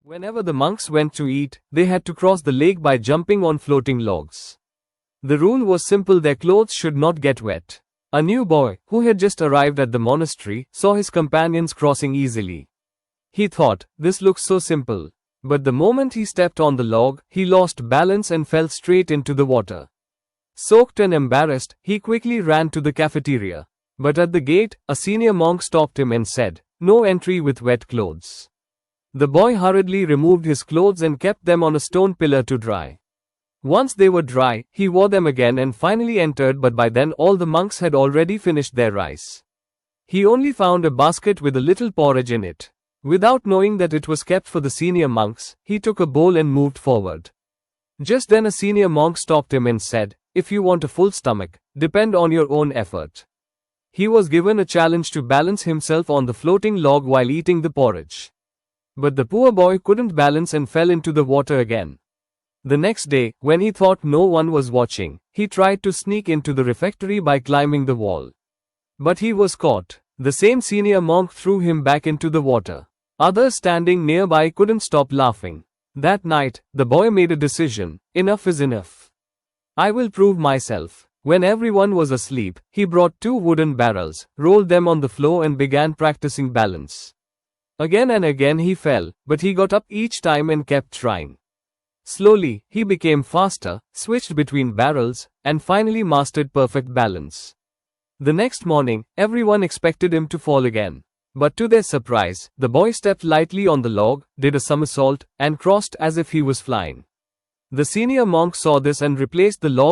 Whenever the monks went to eat, they had to cross the lake by jumping on floating logs. The rule was simple: their clothes should not get wet. A new boy, who had just arrived at the monastery, saw his companions crossing easily. He thought, "This looks so simple." But the moment he stepped on the log, he lost balance and fell straight into the water. Soaked and embarrassed, he quickly ran to the cafeteria. But at the gate, a senior monk stopped him and said, "No entry with wet clothes." The boy hurriedly removed his clothes and kept them on a stone pillar to dry. Once they were dry, he wore them again and finally entered, but by then all the monks had already finished their rice. He only found a basket with a little porridge in it. Without knowing that it was kept for the senior monks, he took a bowl and moved forward. Just then a senior monk stopped him and said, "If you want a full stomach, depend on your own effort." He was given a challenge to balance himself on the floating log while eating the porridge. But the poor boy couldn't balance and fell into the water again. The next day, when he thought no one was watching, he tried to sneak into the refectory by climbing the wall. But he was caught. The same senior monk threw him back into the water. Others standing nearby couldn't stop laughing. That night, the boy made a decision: enough is enough. I will prove myself. When everyone was asleep, he brought 2 wooden barrels, rolled them on the floor and began practicing balance. Again and again he fell, but he got up each time and kept trying. Slowly, he became faster, switched between barrels, and finally mastered perfect balance. The next morning, everyone expected him to fall again. But to their surprise, the boy stepped lightly on the log, did a somersault, and crossed as if he was flying. The senior monk saw this and replaced the logs